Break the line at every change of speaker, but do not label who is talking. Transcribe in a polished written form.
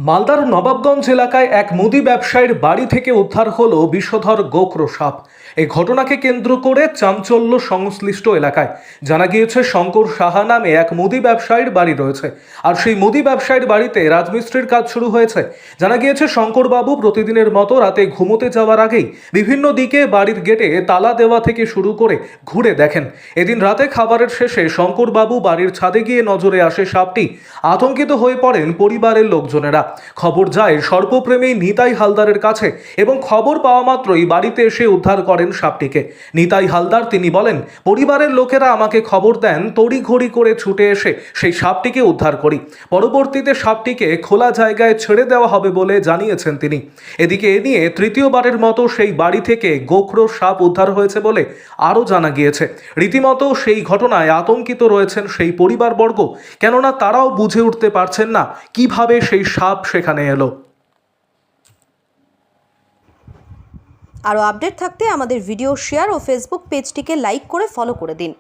মালদার নবাবগঞ্জ এলাকায় এক মুদি ব্যবসায়ীর বাড়ি থেকে উদ্ধার হলো বিষধর গোখরো সাপ। এই ঘটনাকে কেন্দ্র করে চাঞ্চল্য সংশ্লিষ্ট এলাকায়। জানা গিয়েছে শঙ্কর সাহা নামে এক মুদি ব্যবসায়ীর বাড়ি রয়েছে, আর সেই মুদি ব্যবসায়ীর বাড়িতে রাজমিস্ত্রির কাজ শুরু হয়েছে। জানা গিয়েছে শঙ্করবাবু প্রতিদিনের মতো রাতে ঘুমোতে যাওয়ার আগেই বিভিন্ন দিকে বাড়ির গেটে তালা দেওয়া থেকে শুরু করে ঘুরে দেখেন। এদিন রাতে খাবারের শেষে শঙ্করবাবু বাড়ির ছাদে গিয়ে নজরে আসে সাপটি। আতঙ্কিত হয়ে পড়েন পরিবারের লোকজনেরা। খবর যায় সর্পপ্রেমী নিতাই হালদারের কাছে এবং খবর পাওয়া মাত্রই বাড়িতে এসে উদ্ধার করেন সাপটিকে। নিতাই হালদার তিনি বলেন, পরিবারের লোকেরা আমাকে খবর দেন, তড়িঘড়ি করে ছুটে এসে সেই সাপটিকে উদ্ধার করি। পরবর্তীতে সাপটিকে খোলা জায়গায় ছেড়ে দেওয়া হবে বলে জানিয়েছেন তিনি। এদিকে এ নিয়ে তৃতীয়বারের মতো সেই বাড়ি থেকে গোখরো সাপ উদ্ধার হয়েছে বলে আরও জানা গিয়েছে। রীতিমতো সেই ঘটনায় আতঙ্কিত রয়েছেন সেই পরিবারবর্গ, কেননা তারাও বুঝে উঠতে পারছেন না কিভাবে সেই সাপ সেখানে এলো।
আরও আপডেট থাকতে আমাদের ভিডিও শেয়ার ও ফেসবুক পেজটিকে লাইক করে ফলো করে দিন।